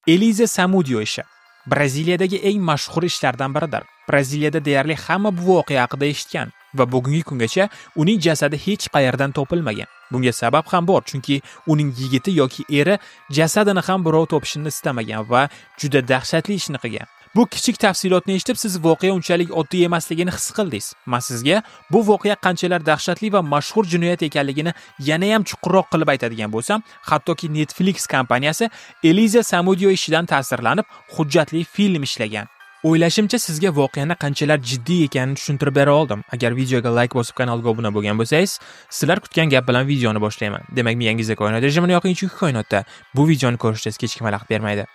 Eliza Samudio ishi Braziliyadagi eng mashhur ishlardan biridir. Braziliyada deyarli hamma bu voqea haqida eshitgan va bugungi kungacha uning jasadi hech qayerdan topilmagan. Bunga sabab ham bor, chunki uning yigiti yoki eri jasadini ham birov topishini istamagan va juda dahshatli ishni qilgan. Bu kichik tafsilotni eshitib siz voqea unchalik oddiy emasligini his qildingiz. Men sizga bu voqea qanchalar dahshatli va mashhur jinoyat ekanligini yana ham chuqurroq qilib aytadigan bo'lsam, hattoki Netflix kompaniyasi Eliza Samudio ishidan ta'sirlanib hujjatli film ishlagan. O'ylashimcha sizga voqeani qanchalar jiddiy ekanini tushuntirib bera oldim. Agar videoga like bosib kanalga obuna bo'lgan bo'lsangiz, sizlar kutgan gap bilan videoni boshlayman. Demak, miyangizga koinot rejimini yoqing, chunki koinotda bu videoni ko'rishingiz hech kim xalaqit bermaydi.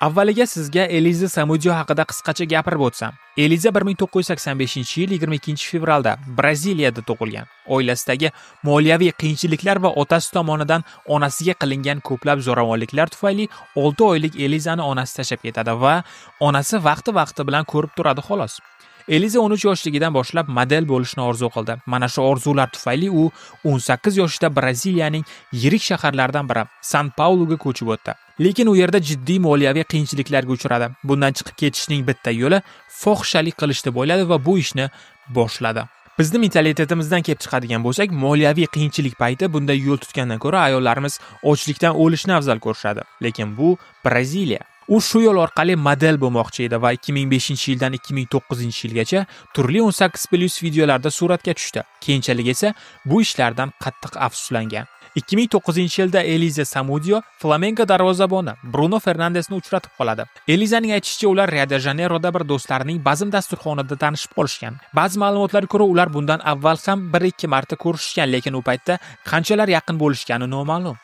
Avvaliga sizga Eliza Samudio haqida qisqacha gapirib o'tsam. Eliza 1985-yil 22-fevralda Braziliyada tug'ilgan. Oilasidagi moliyaviy qiyinchiliklar va otasi tomonidan onasiga qilingan ko'plab zo'ravonliklar tufayli 6 oylik Elizani onasi tashlab ketadi va onasi vaqti bilan ko'rib turadi xolos. Eliza 13 yoshligidan boshlab model bo'lishni orzu qildi. Mana shu orzular tufayli u 18 yoshida Braziliyaning yirik shaharlaridan biri San-Pauluga ko'chib o'tdi. Lekin u yerda jiddiy moliyaviy qiyinchiliklarga uchradi. Bundan chiqib ketishning bitta yo'li fohishalik qilish deb o'yladi va bu ishni boshladi. Bizning mentalitetimizdan kelib chiqadigan bo'lsak, moliyaviy qiyinchilik payti bunday yo'l tutgandan ko'ra ayollarimiz ochlikdan o'lishni afzal ko'rishadi. Lekin bu Braziliya. U shu yo'l orqali model bo'lmoqchi edi va 2005-yildan 2009-yilgacha turli 18+ videolarda suratga tushdi. Keyinchalik esa bu ishlardan qattiq afsuslangan. 2009-yilda Eliza Samudio flamenko darvozaboni Bruno Fernandesni uchratib qoladi. Elizaning aytishicha, ular Rio-de-Janeyroda bir do'stlarining bazm dasturxonida tanishib qolishgan. Ba'zi ma'lumotlarga ko'ra, ular bundan avval ham 1-2 marta ko'rishgan, lekin u paytda qanchalar yaqin bo'lishgani noma'lum.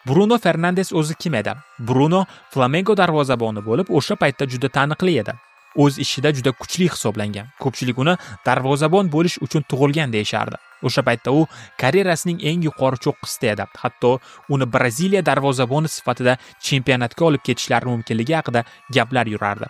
Bruno Fernandes o'zi kim edi? Bruno flamenko darvozaboni bo'lib, o'sha paytda juda taniqli edi. O'z ishida juda kuchli hisoblangan. Ko'pchilik uni darvozabon bo'lish uchun tug'ilgan deyishardi. O'sha paytda u karyerasining eng yuqori cho'qqisida edi. Hatto uni Braziliya darvozaboni sifatida chempionatga olib ketishlari mumkinligi haqida gaplar yurardi.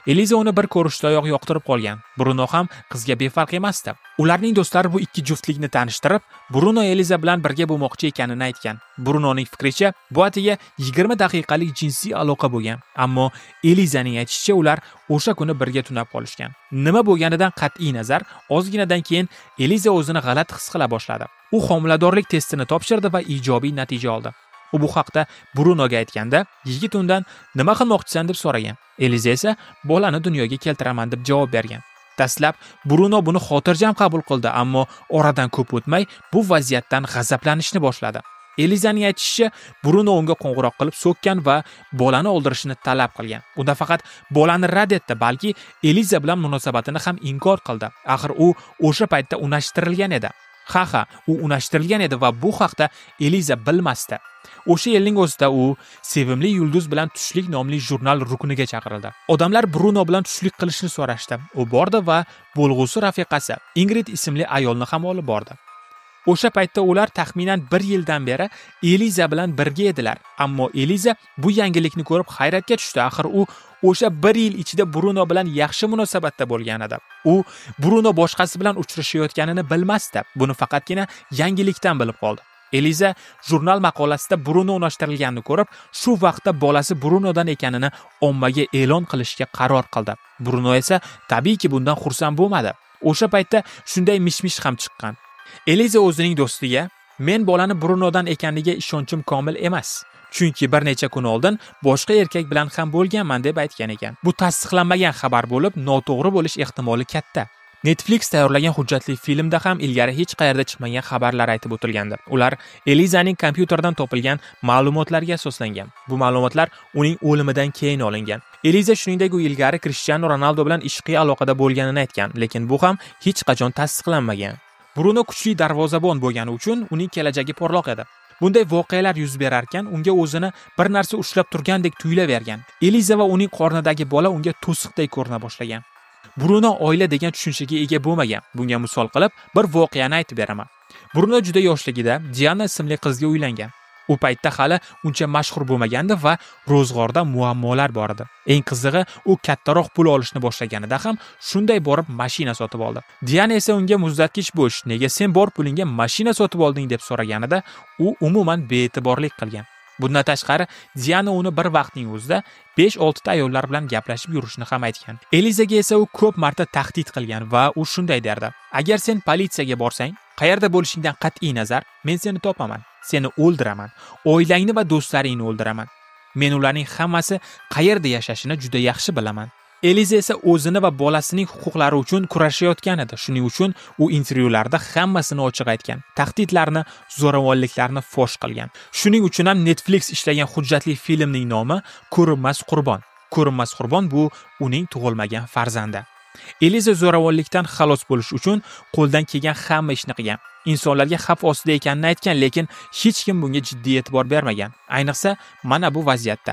Eliza uni bir ko'rishdayoq yoqtirib qolgan. Bruno ham qizga befarq emasdi. Ularning do'stlari bu ikki juftlikni tanishtirib, Bruno Eliza bilan birga bo'lmoqchi ekanini aytgan. Brunoning fikricha, bu atiga 20 daqiqalik jinsiy aloqa bo'lgan. Ammo Elizaning aytishicha, ular o'sha kuni birga tunab qolishgan. Nima bo'lganidan qat'iy nazar, ozginadan keyin Eliza o'zini g'alati his qila boshladi. U homiladorlik testini topshirdi va ijobiy natija oldi. U bu haqda Brunoga aytganda, yigit undan nima qilmoqchisan deb so'ragan. Eliza esa bolani dunyoga keltiraman deb javob bergan. Dastlab Bruno buni xotirjam qabul qildi, ammo oradan ko'p o'tmay bu vaziyatdan g'azablanishni boshladi. Elizaning aytishicha, Bruno unga qo'ng'iroq qilib so'kkan va bolani o'ldirishni talab qilgan. Unda faqat bolani rad etdi, balki Eliza bilan munosabatini ham inkor qildi. Axir u o'sha paytda unashtirilgan edi. Ha, u unashtirilgan edi va bu haqda Eliza bilmasdi. O'sha yilning o'zida u Sevimli yulduz bilan tushlik nomli jurnal rukuniga chaqirildi. Odamlar Bruno bilan tushlik qilishni so'rashdi. U bordi va bo'lg'usi rafiqasi Ingrid ismli ayolni ham olib bordi. O'sha paytda ular taxminan 1 yildan beri Eliza bilan birga edilar. Ammo Eliza bu yangilikni ko'rib hayratga tushdi. Axir u o'sha 1 yil ichida Bruno bilan yaxshi munosabatda bo'lgan edi. U Bruno boshqasi bilan uchrashayotganini bilmasdi. Buni faqatgina yangilikdan bilib qoldi. Eliza jurnal maqolasida Bruno unashtirilganini ko'rib, shu vaqtda bolasi Brunodan ekanini ommaga e'lon qilishga qaror qildi. Bruno esa tabiiyki bundan xursand bo'lmadi. O'sha paytda shunday mishmish ham chiqqan. Eliza o'zining do'stiga, "Men bolani Brunodan ekanligiga ishonchim komil emas. Chunki bir necha kun oldin boshqa erkak bilan ham bo'lganman" deb aytgan ekan. Bu tasdiqlanmagan xabar bo'lib, noto'g'ri bo'lish ehtimoli katta. Netflix tayyorlagan hujjatli filmda ham ilgari hech qayerda chiqmagan xabarlar aytib o'tilgandi. Ular Elizaning kompyuterdan topilgan ma'lumotlarga asoslangan. Bu ma'lumotlar uning o'limidan keyin olingan. Eliza shuningdek u ilgari Cristiano Ronaldo bilan ishqiy aloqada bo'lganini aytgan, lekin bu ham hech qachon tasdiqlanmagan. Bruno kuchli darvozabon bo'lgani uchun uning kelajagi porloq edi. Bunday voqealar yuz berarkan, unga o'zini bir narsa ushlab turgandek tuyulavergan. Eliza va uning qornidagi bola unga to'siqdek ko'rina boshlagan. Bruno oila degan tushunchaga ega bo'lmagan. Bunga misol qilib bir voqeani aytib beraman. Bruno juda yoshligida Diana ismli qizga uylangan. U paytda hali uncha mashhur bo'lmagandi va ro'zg'orda muammolar bor edi. Eng qizig'i, u kattaroq pul olishni boshlaganida ham shunday borib mashina sotib oldi. Diana esa unga muzlatkich bo'sh, nega sen bor pulingga mashina sotib olding deb so'raganida, u umuman bee'tiborlik qilgan. Bundan tashqari, Diana uni bir vaqtning o'zida 5-6 ta ayollar bilan gaplashib yurishni ham aytgan. Elizaga esa u ko'p marta tahdid qilgan va u shunday derdi: "Agar sen politsiyaga borsang, qayerda bo'lishingdan qat'iy nazar, men seni topaman, seni o'ldiraman, oilangni va do'stlaringni o'ldiraman. Men ularning hammasi qayerda yashashini juda yaxshi bilaman." Eliza esa o'zini va bolasining huquqlari uchun kurashayotgan edi. Shuning uchun u intervyularda hammasini ochiq aytgan. Tahdidlarni, zo'ravonliklarni fosh qilgan. Shuning uchun ham Netflix ishlagan hujjatli filmning nomi Ko'rinmas qurbon. Ko'rinmas qurbon bu uning tug'ilmagan farzandi. Eliza zo'ravonlikdan xalos bo'lish uchun qo'ldan kelgan hamma ishni qilgan. Insonlarga xavf ostida ekanini aytgan, lekin hech kim bunga jiddiy e'tibor bermagan. Ayniqsa, mana bu vaziyatda.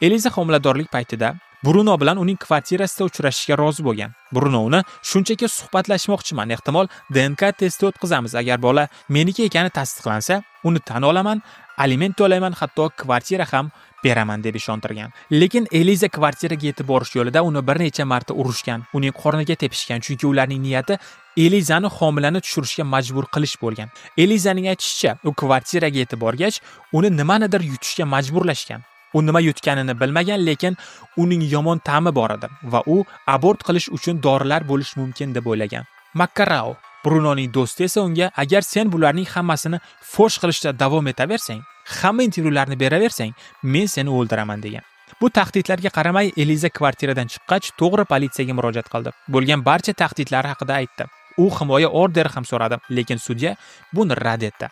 Eliza homiladorlik paytida Bruno bilan uning kvartirasida uchrashishga rozi bo'lgan. Bruno uni shunchaki suhbatlashmoqchiman, ehtimol DNK testi o'tkazamiz. Agar bola meniki ekani tasdiqlansa, uni tan olaman, aliment to'layman, hatto kvartira ham beraman deb ishontirgan. Lekin Eliza kvartiraga yetib borish yo'lida uni bir necha marta urishgan, uning qorniga tepishgan, chunki ularning niyati Elizani homilani tushirishga majbur qilish bo'lgan. Elizaning aytishicha, u kvartiraga yetib borgach, uni nimanidir yutishga majburlashgan. U nima yutganini bilmagan, lekin uning yomon ta'mi bor edi va u abort qilish uchun dorilar bo'lish mumkin deb o'ylagan. Makkarao, Brunoning do'sti esa unga: "Agar sen bularning hammasini fosh qilishda davom etaversang, hamma intervyularni beraversang, men seni o'ldiraman" degan. Bu tahdidlarga qaramay, Eliza kvartiradan chiqqach, to'g'ri politsiyaga murojaat qildi. Bo'lgan barcha tahdidlar haqida aytdi. U himoya orderi ham so'radi, lekin sudya buni rad etdi.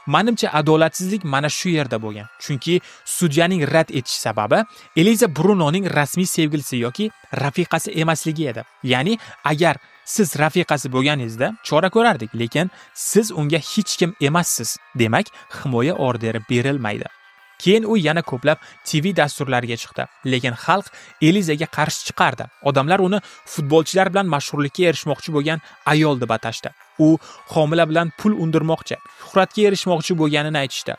Menimcha adolatsizlik mana shu yerda bo'lgan. Chunki sudyaning rad etish sababi Eliza Brunoning rasmiy sevgilisi yoki rafiqasi emasligi edi. Ya'ni agar siz rafiqasi bo'lganingizda chora ko'rardik, lekin siz unga hech kim emassiz. Demak, himoya orderi berilmaydi. Keyin u yana ko'plab TV dasturlariga chiqdi, lekin xalq Elizaga qarshi chiqardi. Odamlar uni futbolchilar bilan mashhurlikka erishmoqchi bo'lgan ayol deb atashdi. U homila bilan pul undirmoqchi, shuhratga erishmoqchi bo'lganini aytishdi.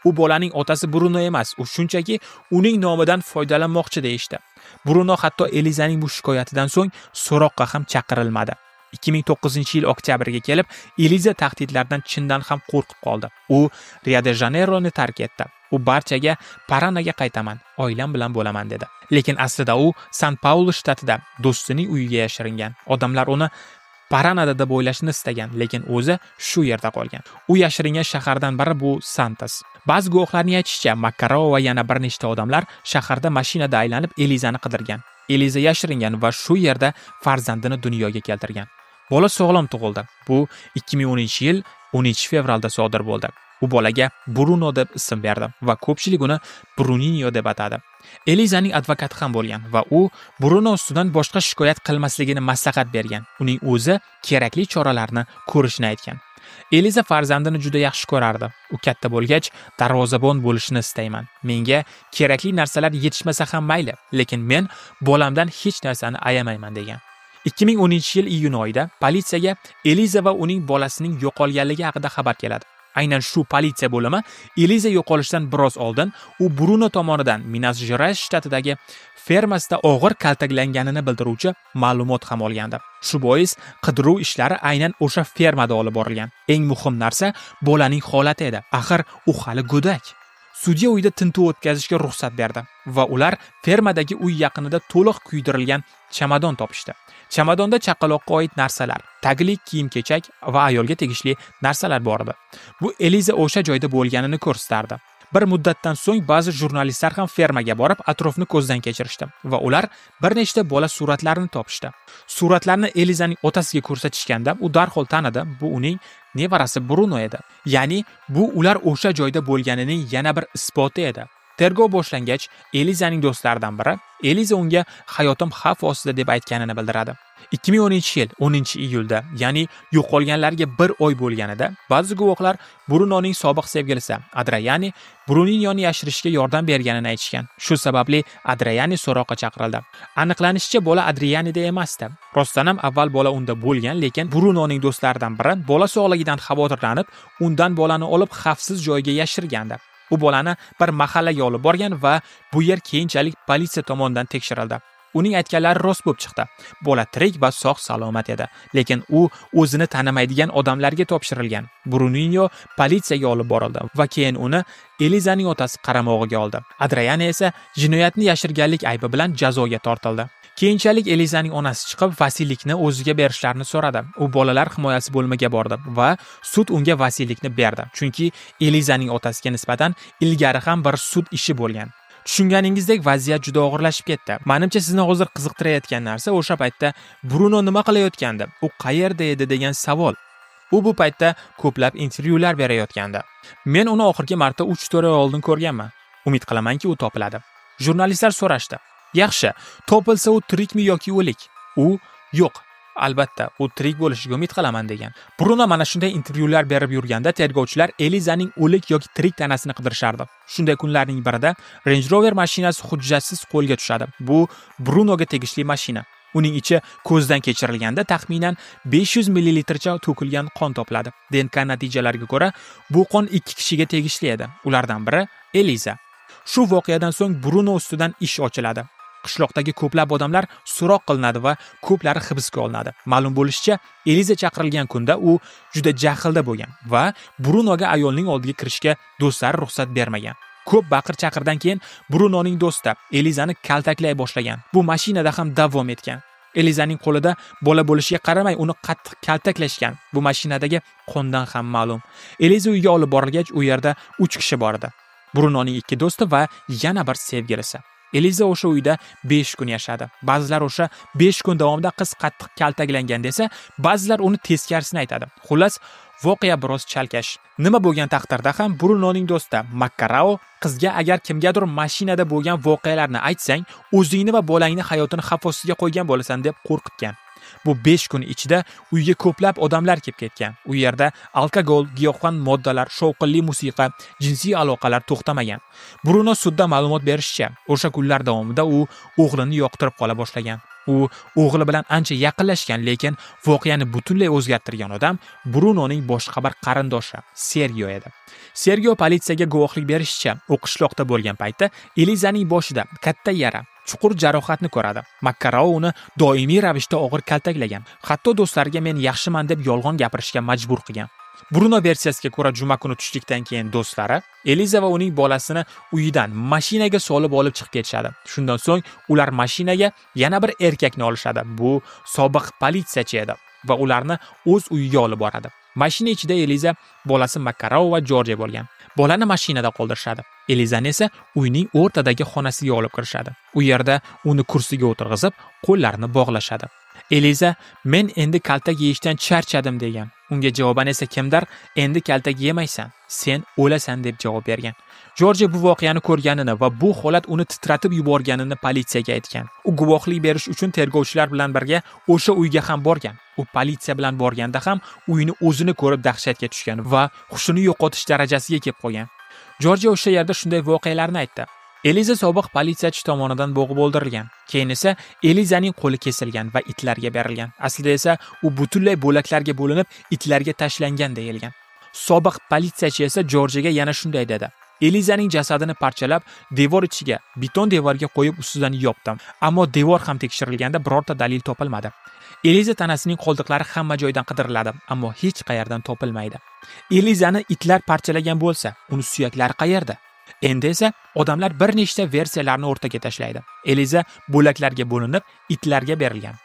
U bolaning otasi Bruno emas, u shunchaki uning nomidan foydalanmoqchi deyishdi. Bruno hatto Elizaning bu shikoyatidan so'ng so'roqqa ham chaqirilmadi. 2009-yil oktyabriga kelib, Eliza tahdidlardan chindan ham qo'rqib qoldi. U Rio-de-Janeironi tark etdi. U barchaga Paranaga qaytaman, oilam bilan bo'laman dedi. Lekin aslida u San-Paulo shtatida do'stining uyiga yashiringan. Odamlar uni Paranada deb o'ylashni istagan, lekin o'zi shu yerda qolgan. U yashiringan shahardan biri bu Santas. Ba'zi guvohlarning aytishicha, Makkarao va yana bir nechta odamlar shaharda mashinada aylanib Elizani qidirgan. Eliza yashiringan va shu yerda farzandini dunyoga keltirgan. Bola sog'lom tug'ildi. Bu 2010-yil 10-fevralda sodir bo'ldi. U bolaga Bruno deb ism berdi va ko'pchilik uni Bruninho deb atadi. Elizaning advokati ham bo'lgan va u Bruno ustidan boshqa shikoyat qilmasligini maslahat bergan. Uning o'zi kerakli choralarni ko'rishni aytgan. Eliza farzandini juda yaxshi ko'rardi. U katta bo'lgach, darvozabon bo'lishni istayman. Menga kerakli narsalar yetishmasa ham mayli, lekin men bolamdan hech narsani ayamayman degan. 2010-yil iyun oyida politsiyaga Eliza va uning bolasining yo'qolganligi haqida xabar keladi. Aynan shu politsiya bo'limi Eliza yo'qolishidan biroz oldin u Bruno tomonidan Minas Gerais shtatidagi fermasida og'ir kaltaklanganini bildiruvchi ma'lumot ham olgandi. Shu bois qidiruv ishlari aynan o'sha fermada olib borilgan. Eng muhim narsa bolaning holati edi. Axir u hali go'dak. Sudya uyda tintuv o'tkazishga ruxsat berdi va ular fermadagi uy yaqinida to'liq kuydirilgan chamadon topishdi. Chamadonda chaqaloqqa oid narsalar, taglik kiyim-kechak va ayolga tegishli narsalar bor edi. Bu Eliza o'sha joyda bo'lganini ko'rsatardi. Bir muddatdan so'ng ba'zi jurnalistlar ham fermaga borib atrofni ko'zdan kechirishdi va ular bir nechta bola suratlarini topishdi. Suratlarni Elizaning otasiga ko'rsatishganda u darhol tanidi, bu uning nevarasi Bruno edi. Ya'ni bu ular o'sha joyda bo'lganining yana bir isboti edi. Tergov boshlangach, Elizaning do'stlaridan biri Eliza unga hayotim xavf ostida deb aytganini bildiradi. 2010-yil 10-iyulda, ya'ni yo'qolganlarga bir oy bo'lganida, ba'zi guvohlar Brunoning sobiq sevgilisi Adriani Bruninhoni yashirishga yordam berganini aytishgan. Shu sababli Adriani so'roqqa chaqirildi. Aniqlanishicha, bola Adrianida emasdi. Rostdan ham avval bola unda bo'lgan, lekin Brunoning do'stlaridan biri bola sog'ligidan xavotirlanib, undan bolani olib xavfsiz joyga yashirgandi. U bolani bir mahallaga olib borgan va bu yer keyinchalik politsiya tomonidan tekshirildi. Uning aytganlari rost bo'lib chiqdi. Bola tirik va sog' salomat edi, lekin u o'zini tanimaydigan odamlarga topshirilgan. Bruninyo politsiyaga olib borildi va keyin uni Elizaning otasi qaramog'iga oldi. Adriana esa jinoyatni yashirganlik aybi bilan jazoga tortildi. Keyinchalik Elizaning onasi chiqib, vasiylikni o'ziga berishlarini so'radi. U bolalar himoyasi bo'limiga bordi va sud unga vasiylikni berdi, chunki Elizaning otasiga nisbatan ilgari ham bir sud ishi bo'lgan. Tushunganingizdek, vaziyat juda og'irlashib ketdi. Menimcha sizni hozir qiziqtirayotgan narsa o'sha paytda Bruno nima qilayotgandi, u qayerda edi degan savol. U bu paytda ko'plab intervyular berayotgandi. Men uni oxirgi marta 3-4 oy oldin ko'rganman. Umid qilamanki, u topiladi. Jurnalistlar so'rashdi. Yaxshi, topilsa u tirikmi yoki o'lik? U yo'q. Albatta, u tirik bo'lishiga umid qilaman degan. Bruno mana shunday intervyular berib yurganda tergovchilar Elizaning o'lik yoki tirik tanasini qidirishardi. Shunday kunlarning birida Range Rover mashinasi hujjatsiz qo'lga tushadi. Bu Brunoga tegishli mashina. Uning ichi ko'zdan kechirilganda taxminan 500 ml to'kilgan qon topiladi. DNK natijalariga ko'ra, bu qon 2 kishiga tegishli edi. Ulardan biri Eliza. Shu voqeadan so'ng Bruno ustidan ish ochiladi. Qishloqdagi ko'plab odamlar so'roq qilinadi va ko'plari hibsga olinadi. Ma'lum bo'lishicha, Eliza chaqirilgan kunda u juda jahlda bo'lgan va Brunoga ayolning oldiga kirishga do'stlari ruxsat bermagan. Ko'p baqir-chaqirdan keyin Brunoning do'sti Elizani kaltaklay boshlagan. Bu mashinada ham davom etgan. Elizaning qo'lida bola bo'lishiga qaramay uni qattiq kaltaklashgan. Bu mashinadagi qondan ham ma'lum. Eliza uyga olib borilgach, u yerda 3 kishi bor edi. Brunoning 2 do'sti va yana bir sevgilisi. Eliza o'sha uyda 5 kun yashadi. Ba'zilar o'sha 5 kun davomida qiz qattiq kaltaklangan desa, ba'zilar uni teskarisini aytadi. Xullas, voqea biroz chalkash. Nima bo'lgan taqdirda ham Brunoning do'sti Makkarao qizga agar kimgadir mashinada bo'lgan voqealarni aytsang, o'zingni va bolangni hayotini xavf ostiga qo'ygan bo'lasan deb qo'rqitgan. Bu 5 kun ichida uyga ko'plab odamlar kelib ketgan. U yerda alkogol, giyohvand moddalar, shovqinli musiqa, jinsiy aloqalar to'xtamagan. Bruno sudda ma'lumot berishicha, o'sha kunlar davomida u o'g'lini yoqtirib qola boshlagan. U o'g'li bilan ancha yaqinlashgan, lekin voqeani butunlay o'zgartirgan odam Brunoning boshqa bir qarindoshi, Sergio edi. Sergio politsiyaga guvohlik berishicha, u qishloqda bo'lgan paytda Elizaning boshida katta yara, chuqur jarohatni ko'radi. Makkarao uni doimiy ravishda og'ir kaltaklagan. Hatto do'stlariga men yaxshiman deb yolg'on gapirishga majbur qilgan. Bruno versiyasiga ko'ra, juma kuni tushlikdan keyin do'stlari Eliza va uning bolasini uyidan mashinaga solib olib chiqib ketishadi. Shundan so'ng ular mashinaga yana bir erkakni olishadi. Bu sobiq politsiyachi edi va ularni o'z uyiga olib boradi. Mashina ichida Eliza, bolasi Makkarao va Jorge bo'lgan. Bolani mashinada qoldirishadi. Elizani esa uyning o'rtadagi xonasiga olib kirishadi. U yerda uni kursiga o'tirg'izib, qo'llarini bog'lashadi. Eliza, men endi kaltak yeyishdan charchadim degan. Unga javoban esa kimdir, endi kaltak yemaysan, sen o'lasan deb javob bergan. Jorge bu voqeani ko'rganini va bu holat uni titratib yuborganini politsiyaga aytgan. U guvohlik berish uchun tergovchilar bilan birga o'sha uyga ham borgan. U politsiya bilan borganda ham uyni o'zini ko'rib dahshatga tushgan va hushini yo'qotish darajasiga kelib qolgan. Jorge o'sha yerda shunday voqealarni aytdi. Eliza sobiq politsiyachi tomonidan bo'g'ib o'ldirilgan. Keyin esa Elizaning qo'li kesilgan va itlarga berilgan. Aslida esa u butunlay bo'laklarga bo'linib, itlarga tashlangan deyilgan. Sobiq politsiyachi esa Jorjega yana shunday dedi. Elizaning jasadini parchalab, devor ichiga, beton devorga qo'yib ustidan yopdim. Ammo devor ham tekshirilganda birorta dalil topilmadi. Eliza tanasining qoldiqlari hamma joydan qidiriladi, ammo hech qayerdan topilmaydi. Elizani itlar parchalagan bo'lsa, uni suyaklari qayerda? Endi esa odamlar bir nechta versiyalarni o'rtaga tashlaydi. Eliza bo'laklarga bo'linib, itlarga berilgan.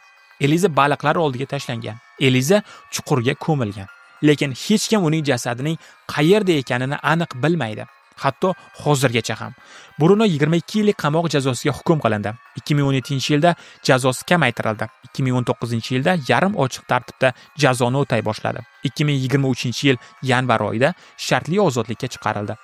Eliza baliqlar oldiga tashlangan. Eliza chuqurga ko'milgan. Lekin hech kim uning jasadining qayerda ekanini aniq bilmaydi. Hatto hozirgacha ham. Bruno 22 yillik qamoq jazosiga hukm qilindi. 2017-yilda jazosi kamaytirildi. 2019-yilda yarim ochiq tartibda jazoni o'tay boshladi. 2023-yil yanvar oyida shartli ozodlikka chiqarildi.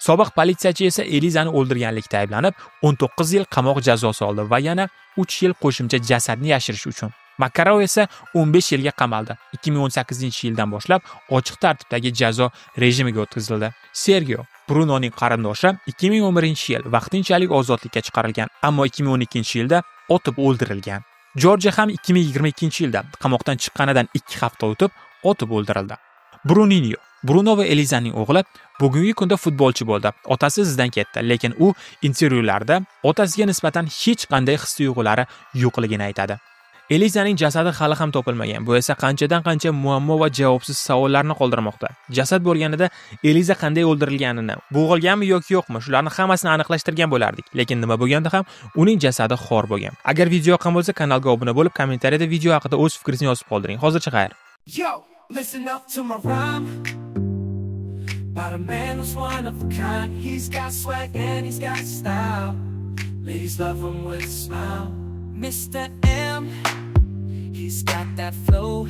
Sobiq politsiyachi esa Elizani o'ldirganlikda ayblanib, 19 yil qamoq jazosi oldi va yana 3 yil qo'shimcha jasadni yashirish uchun. Makkarao esa 15 yilga qamaldi. 2018-yildan boshlab ochiq tartibdagi jazo rejimiga o'tkazildi. Sergio, Brunoning qarindoshi, 2011-yil vaqtinchalik ozodlikka chiqarilgan, ammo 2012-yilda otib o'ldirilgan. Jorge ham 2022-yilda qamoqdan chiqqanidan 2 hafta o'tib otib o'ldirildi. Bruninyo Bruno va Elizaning o'g'li bugungi kunda futbolchi bo'ldi. Otasi izdan ketdi, lekin u intervyularda otasiga nisbatan hech qanday his-tuyg'ulari yo'qligini aytadi. Elizaning jasadi hali ham topilmagan. Bu esa qanchadan-qancha muammo va javobsiz savollarni qoldirmoqda. Jasad bo'lganida Eliza qanday o'ldirilganini, bo'g'ilganmi yoki yo'qmi, shularni hammasini aniqlashtirgan bo'lardik. Lekin nima bo'lganda ham uning jasadi xor bo'lgan. Agar video yoqqan bo'lsa, kanalga obuna bo'lib, kommentariyada video haqida o'z fikringizni yozib qoldiring. Hozircha xayr. Yo, listen up to my rhyme. About a man who's one of a kind. He's got swag and he's got style. Ladies love him with a smile. Mr. M, he's got that flow.